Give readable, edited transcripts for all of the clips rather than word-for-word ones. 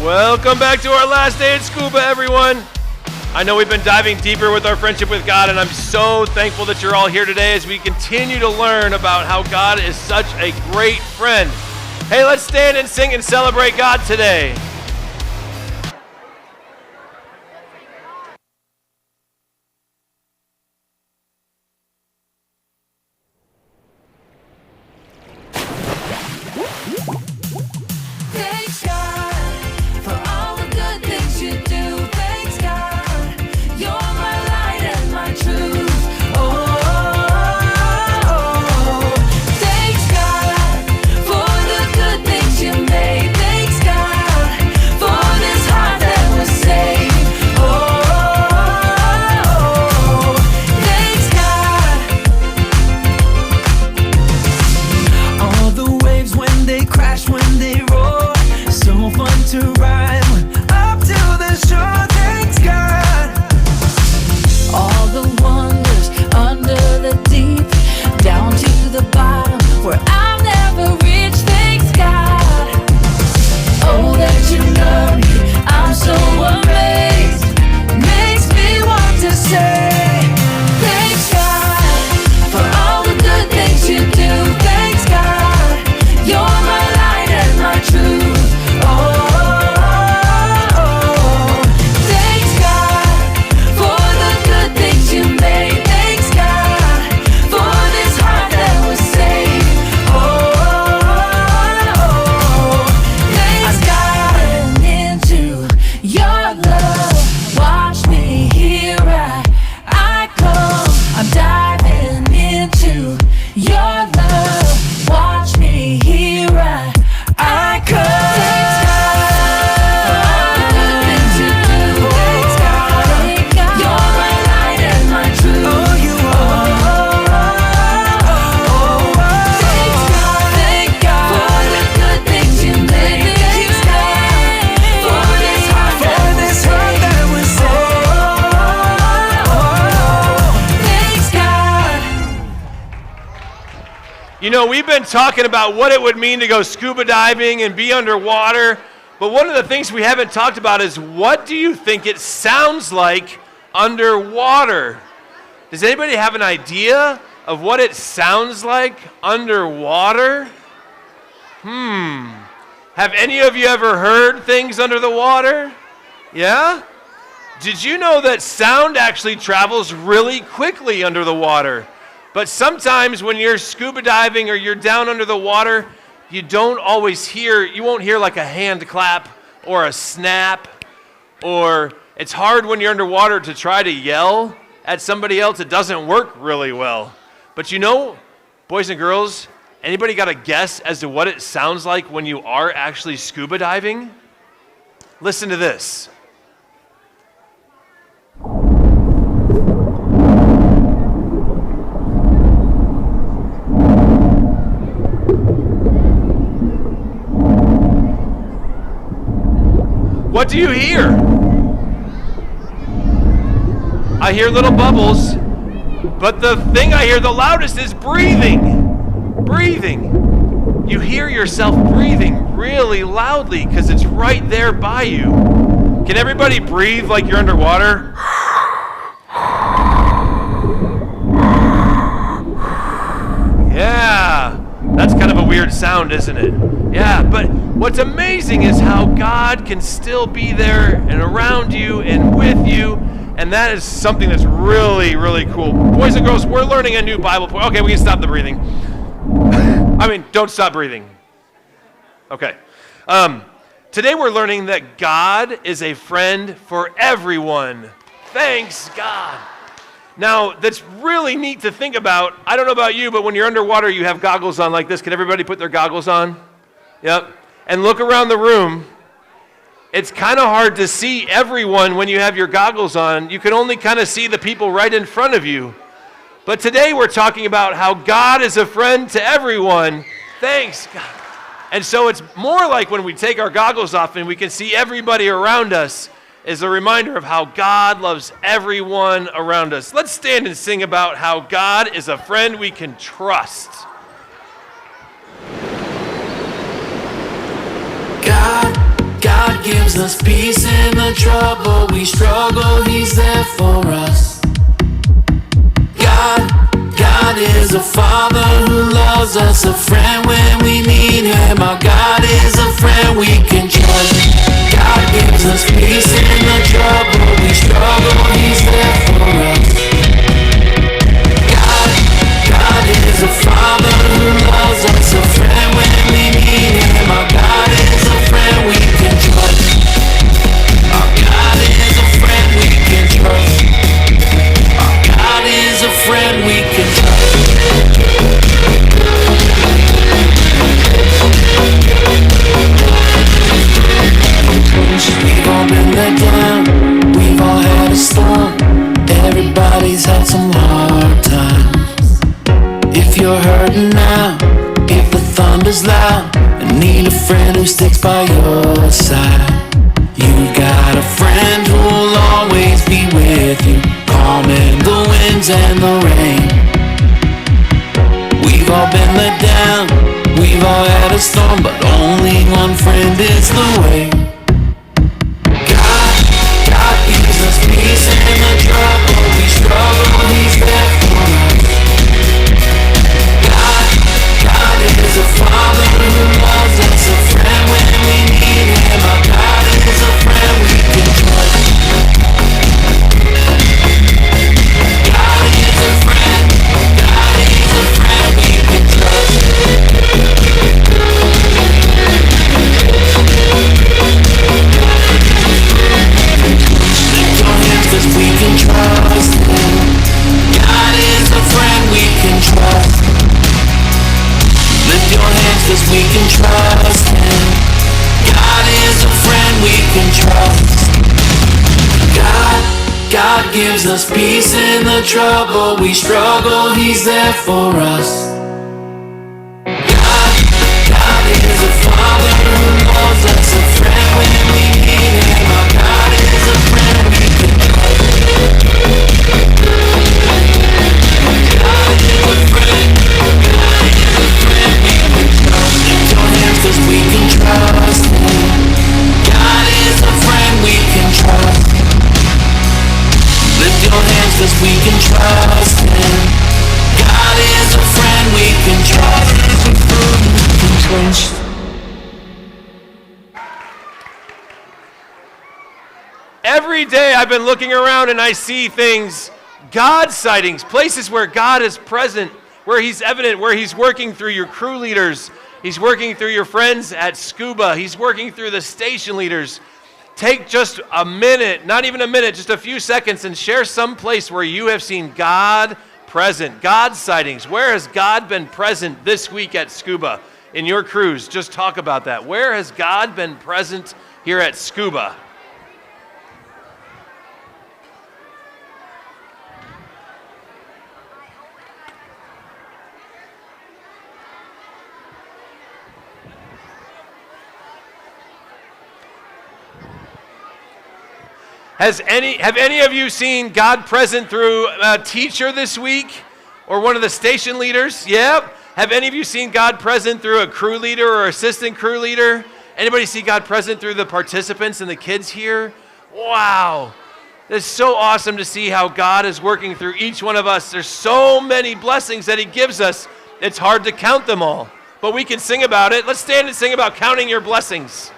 Welcome back to our last day at SCUBA, everyone. I know we've been diving deeper with our friendship with God, and I'm so thankful that you're all here today as we continue to learn about how God is such a great friend. Hey, let's stand and sing and celebrate God today. You know, we've been talking about what it would mean to go scuba diving and be underwater, but one of the things we haven't talked about is what do you think it sounds like underwater? Does anybody have an idea of what it sounds like underwater? Have any of you ever heard things under the water? Yeah? Did you know that sound actually travels really quickly under the water? But sometimes when you're scuba diving or you're down under the water, you won't hear like a hand clap or a snap, or it's hard when you're underwater to try to yell at somebody else. It doesn't work really well. But you know, boys and girls, anybody got a guess as to what it sounds like when you are actually scuba diving? Listen to this. What do you hear? I hear little bubbles, but the thing I hear the loudest is breathing. Breathing. You hear yourself breathing really loudly because it's right there by you. Can everybody breathe like you're underwater? Yeah, that's kind of a weird sound, isn't it? Yeah, but what's amazing is how God can still be there and around you and with you, and that is something that's really, really cool. Boys and girls, we're learning a new Bible point. Okay, we can stop the breathing. Don't stop breathing. Okay. Today we're learning that God is a friend for everyone. Thanks, God. Now, that's really neat to think about. I don't know about you, but when you're underwater, you have goggles on like this. Can everybody put their goggles on? Yep. And look around the room. It's kind of hard to see everyone when you have your goggles on. You can only kind of see the people right in front of you. But today we're talking about how God is a friend to everyone. Thanks, God. And so it's more like when we take our goggles off and we can see everybody around us is a reminder of how God loves everyone around us. Let's stand and sing about how God is a friend we can trust. God, give gives us peace in the trouble we struggle, He's there for us. God is a Father who loves us, a friend when we need Him. Our God is a friend we can trust. God gives us peace in the trouble we struggle, He's there for us. God is a Father who loves us, a friend when we need Him. Our God is a friend we can trust. Our God is a friend we can trust. Our God is a friend we can trust. We've all been let down, we've all had a storm. Everybody's had some hard times. If you're hurting now, if the thunder's loud, and need a friend who sticks by your side, you've got a friend who'll always be with you, calming the winds and the rain. We've all been let down, we've all had a storm, but only one friend is the way. God gives us peace in the trouble we struggle, He's there for us. God is a Father who loves us, a friend when we need Him. Our God is a friend we can trust. God is a friend, God is a friend we can trust. Lift your hands 'cause we can trust Him. God is a friend we can trust. Lift your hands 'cause we can trust Him. God is a friend we can trust. God gives us peace in the trouble we struggle, He's there for us. God is a Father who loves us, a friend when we need Him. Our God is a friend we can trust. God is a friend, God is a friend we can trust. Lift your hands 'cause we can trust Him. God is a friend we can trust. Lift your hands 'cause we can trust Him. God is a friend we can trust. Every day I've been looking around and I see things, God sightings, places where God is present, where He's evident, where He's working through your crew leaders, He's working through your friends at SCUBA, He's working through the station leaders. Take just a minute, not even a minute, just a few seconds and share some place where you have seen God present, God sightings. Where has God been present this week at SCUBA in your crews? Just talk about that. Where has God been present here at SCUBA? Have any of you seen God present through a teacher this week? Or one of the station leaders? Yep. Have any of you seen God present through a crew leader or assistant crew leader? Anybody see God present through the participants and the kids here? Wow. It's so awesome to see how God is working through each one of us. There's so many blessings that He gives us. It's hard to count them all. But we can sing about it. Let's stand and sing about counting your blessings.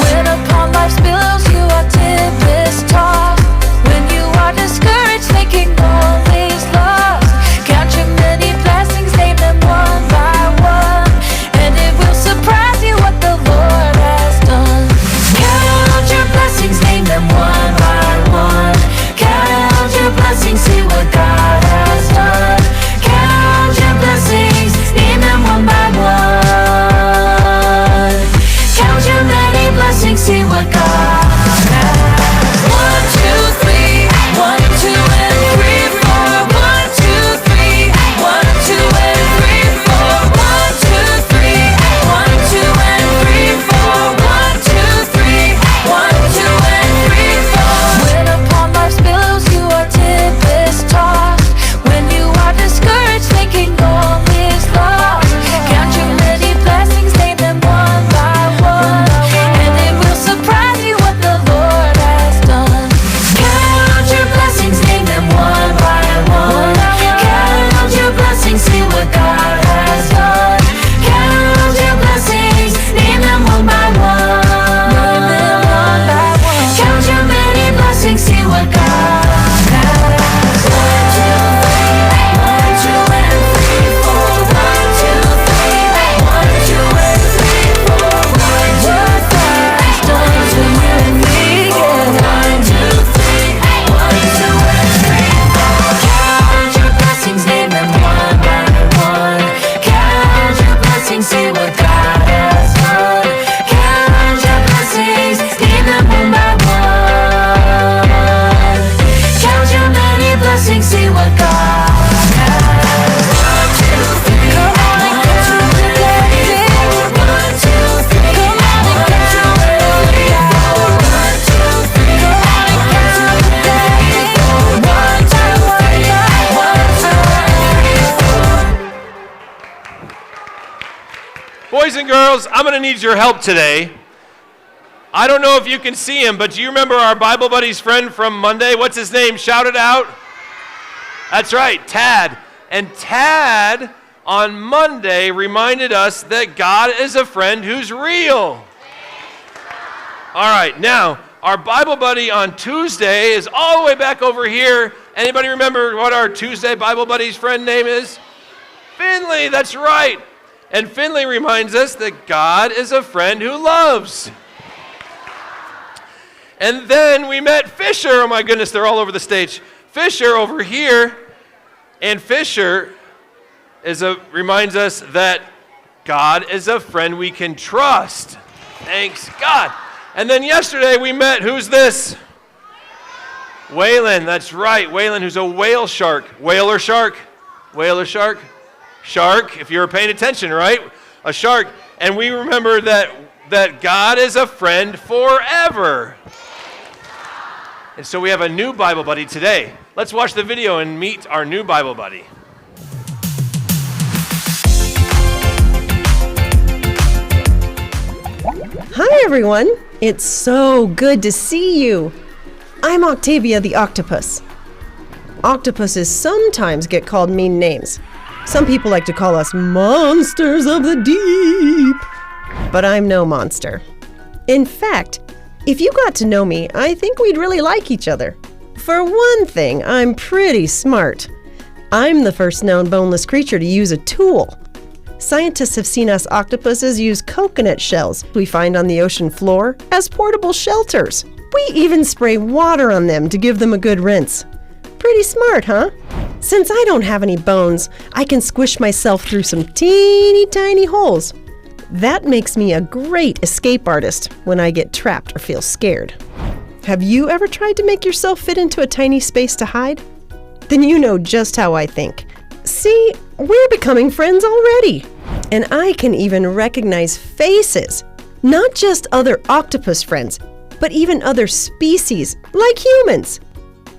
When upon life's billows you are tempest tossed, when you are blessings, see what God has. 1, 2, 3. Come on and count the blessings. 1, 2, 3. Come on and count the blessings. 1, 2, 3. Come on and count the blessings. 1, 2, 3. 1, 2, 3. Boys and girls, I'm going to need your help today. I don't know if you can see him, but do you remember our Bible buddy's friend from Monday? What's his name? Shout it out. That's right, Tad. And Tad on Monday reminded us that God is a friend who's real. All right, now, our Bible buddy on Tuesday is all the way back over here. Anybody remember what our Tuesday Bible buddy's friend name is? Finley, that's right. And Finley reminds us that God is a friend who loves. And then we met Fisher. Oh my goodness, they're all over the stage. Fisher over here. And Fisher reminds us that God is a friend we can trust. Thanks God. And then yesterday we met, who's this? Waylon, that's right. Waylon, who's a whale shark. Whale or shark? Whale or shark? Shark, if you were paying attention, right? A shark. And we remember that God is a friend forever. And so we have a new Bible buddy today. Let's watch the video and meet our new Bible buddy. Hi everyone, it's so good to see you. I'm Octavia the Octopus. Octopuses sometimes get called mean names. Some people like to call us monsters of the deep. But I'm no monster. In fact, if you got to know me, I think we'd really like each other. For one thing, I'm pretty smart. I'm the first known boneless creature to use a tool. Scientists have seen us octopuses use coconut shells we find on the ocean floor as portable shelters. We even spray water on them to give them a good rinse. Pretty smart, huh? Since I don't have any bones, I can squish myself through some teeny tiny holes. That makes me a great escape artist when I get trapped or feel scared. Have you ever tried to make yourself fit into a tiny space to hide? Then you know just how I think. See, we're becoming friends already. And I can even recognize faces. Not just other octopus friends, but even other species, like humans.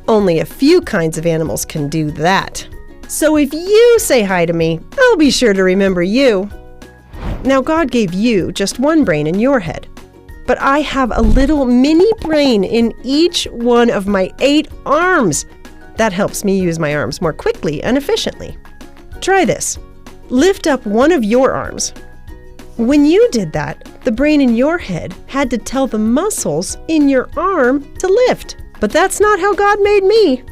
Only a few kinds of animals can do that. So if you say hi to me, I'll be sure to remember you. Now, God gave you just one brain in your head, but I have a little mini brain in each one of my 8 arms. That helps me use my arms more quickly and efficiently. Try this. Lift up one of your arms. When you did that, the brain in your head had to tell the muscles in your arm to lift. But that's not how God made me.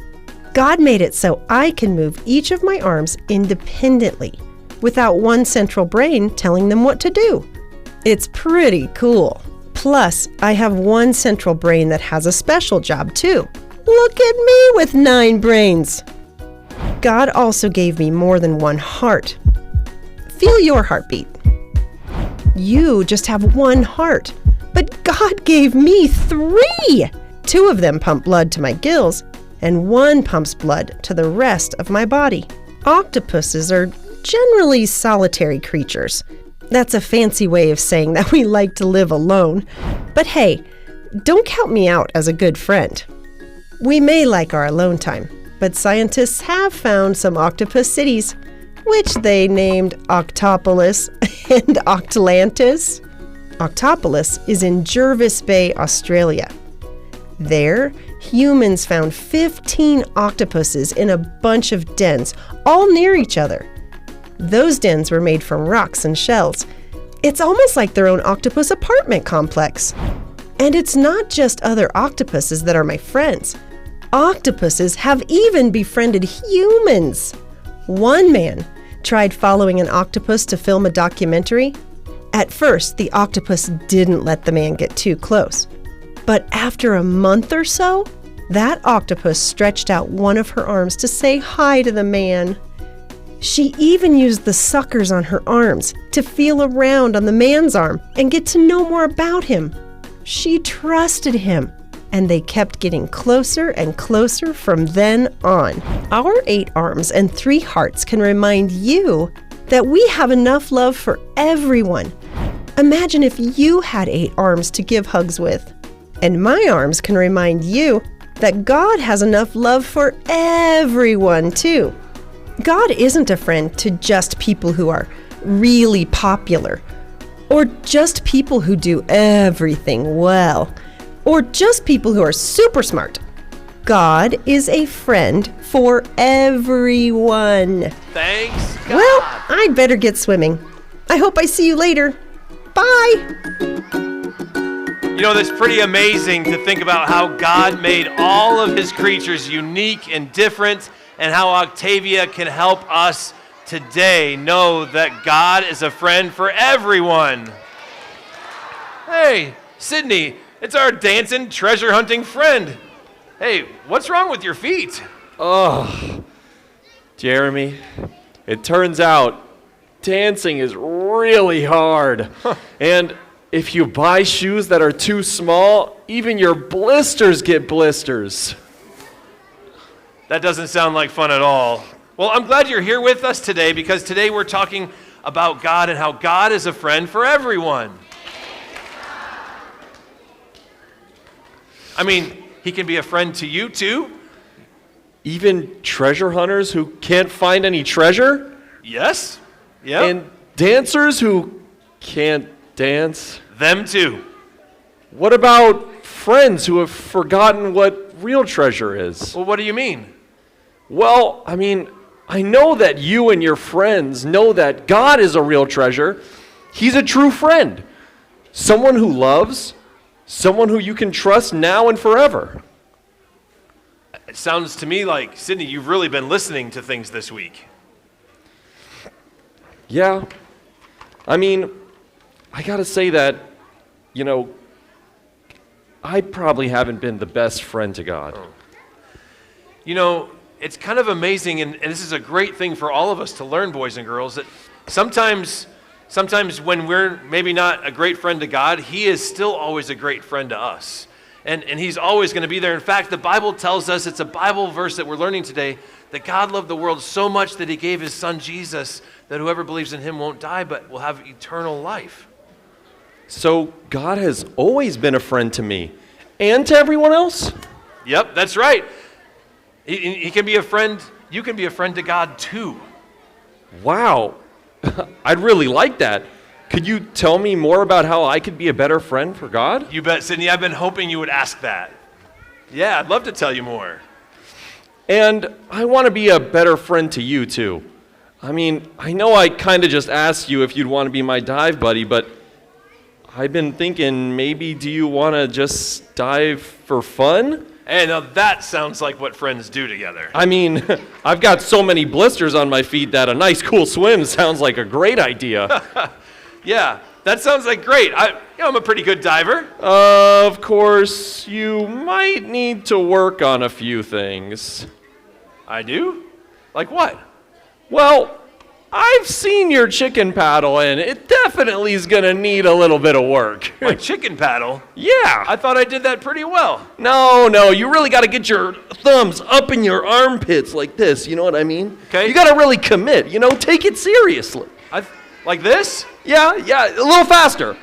God made it so I can move each of my arms independently, without one central brain telling them what to do. It's pretty cool. Plus, I have one central brain that has a special job too. Look at me with 9 brains. God also gave me more than one heart. Feel your heartbeat. You just have one heart, but God gave me 3. 2 of them pump blood to my gills, and 1 pumps blood to the rest of my body. Octopuses are generally solitary creatures. That's a fancy way of saying that we like to live alone. But hey, don't count me out as a good friend. We may like our alone time, but scientists have found some octopus cities, which they named Octopolis and Octalantis. Octopolis is in Jervis Bay, Australia. There, humans found 15 octopuses in a bunch of dens, all near each other. Those dens were made from rocks and shells. It's almost like their own octopus apartment complex. And it's not just other octopuses that are my friends. Octopuses have even befriended humans. One man tried following an octopus to film a documentary. At first, the octopus didn't let the man get too close. But after a month or so, that octopus stretched out one of her arms to say hi to the man. She even used the suckers on her arms to feel around on the man's arm and get to know more about him. She trusted him. and they kept getting closer and closer from then on. Our 8 arms and 3 hearts can remind you that we have enough love for everyone. Imagine if you had 8 arms to give hugs with. And my arms can remind you that God has enough love for everyone too. God isn't a friend to just people who are really popular, or just people who do everything well, or just people who are super smart. God is a friend for everyone. Thanks, God. Well, I'd better get swimming. I hope I see you later. Bye. You know, that's pretty amazing to think about how God made all of his creatures unique and different, and how Octavia can help us today know that God is a friend for everyone. Hey, Sydney, it's our dancing, treasure hunting friend. Hey, what's wrong with your feet? Oh, Jeremy, it turns out dancing is really hard. And if you buy shoes that are too small, even your blisters get blisters. That doesn't sound like fun at all. Well, I'm glad you're here with us today, because today we're talking about God and how God is a friend for everyone. I mean, he can be a friend to you too. Even treasure hunters who can't find any treasure? Yes. Yep. And dancers who can't dance? Them too. What about friends who have forgotten what real treasure is? Well, what do you mean? Well, I mean, I know that you and your friends know that God is a real treasure. He's a true friend. Someone who loves, someone who you can trust now and forever. It sounds to me like, Sydney, you've really been listening to things this week. Yeah. I mean, I gotta say that, you know, I probably haven't been the best friend to God. You know, it's kind of amazing, and this is a great thing for all of us to learn, boys and girls, that sometimes when we're maybe not a great friend to God, he is still always a great friend to us. And he's always going to be there. In fact, the Bible tells us, it's a Bible verse that we're learning today, that God loved the world so much that he gave his son Jesus, that whoever believes in him won't die but will have eternal life. So God has always been a friend to me and to everyone else? Yep, that's right. He can be a friend. You can be a friend to God too. Wow. I'd really like that. Could you tell me more about how I could be a better friend for God? You bet, Sydney. I've been hoping you would ask that. Yeah, I'd love to tell you more. And I want to be a better friend to you too. I mean, I know I kind of just asked you if you'd want to be my dive buddy, but I've been thinking, maybe do you want to just dive for fun? Hey, now that sounds like what friends do together. I mean, I've got so many blisters on my feet that a nice cool swim sounds like a great idea. Yeah, that sounds like great. I'm a pretty good diver. Of course, you might need to work on a few things. I do? Like what? Well, I've seen your chicken paddle, and it definitely is going to need a little bit of work. My chicken paddle? Yeah. I thought I did that pretty well. No, you really got to get your thumbs up in your armpits like this, you know what I mean? Okay. You got to really commit, take it seriously. Like this? Yeah, a little faster.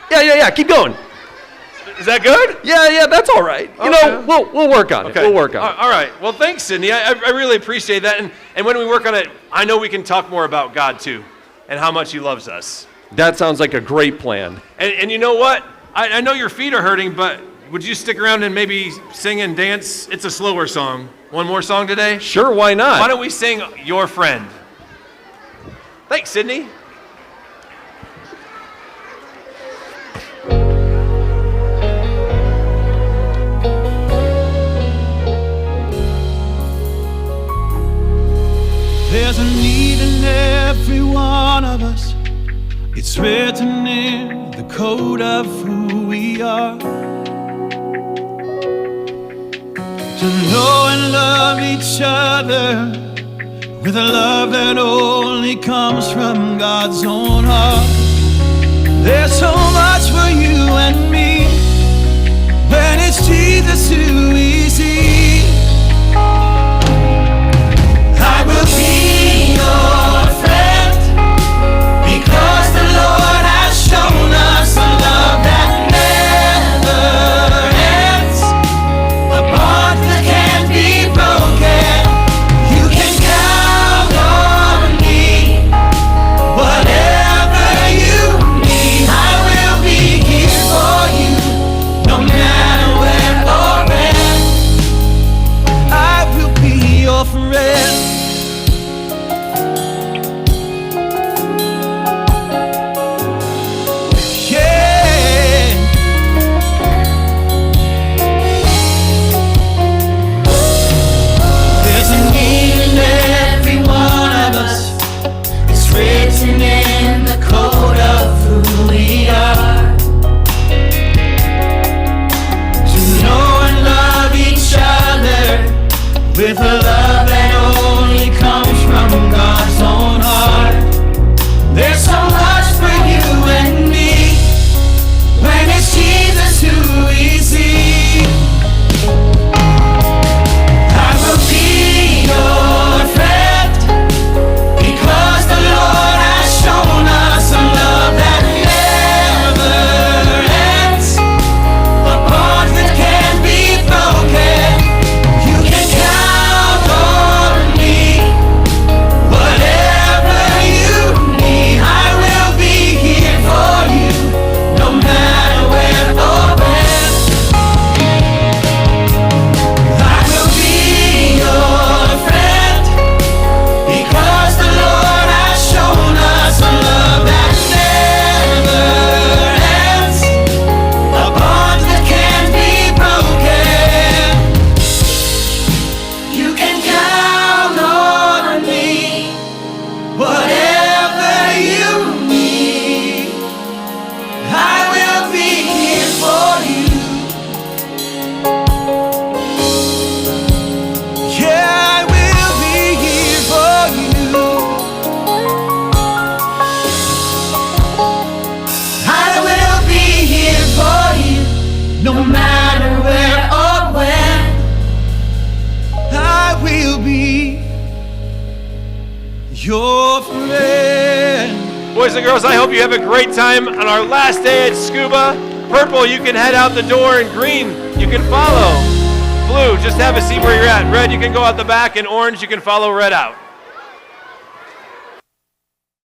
Yeah, keep going. Is that good? Yeah, that's all right. Okay. We'll work on it. We'll work on it. All right. Well, thanks, Sydney. I really appreciate that. And when we work on it, I know we can talk more about God, too, and how much he loves us. That sounds like a great plan. And you know what? I know your feet are hurting, but would you stick around and maybe sing and dance? It's a slower song. One more song today? Sure, why not? Why don't we sing Your Friend? Thanks, Sydney. There's a need in every one of us. It's written in the code of who we are. To know and love each other with a love that only comes from God's own heart. There's so much for you and me when it's Jesus. Jesus who we see. I will be your friend, because the Lord has shown us a love that never ends, a bond that can't be broken. You can count on me, whatever you need, I will be here for you, no matter where or when. I will be your friend. Yeah. There's a need in every one of us. It's written in the code of who we are. To know and love each other with a love that only comes from God's own heart. There's so much for you and me when it's Jesus who we see. I will be your friend, because the Lord has shown us a love that never ends, a bond that can't be broken. You can count on me, whatever you need, I will be here for you, no matter where or when. I will be your friend, because the Lord has shown us a love that never ends, a bond that can't be broken. You can count on me, whatever you need, I will be here for you. Yeah, I will be here for you. I will be here for you, no matter where or when. I will be your friend. Boys and girls, I hope you have a great time on our last day at SCUBA. Purple, you can head out the door, and green, you can follow. Blue, just have a seat where you're at. Red, you can go out the back, and orange, you can follow red out.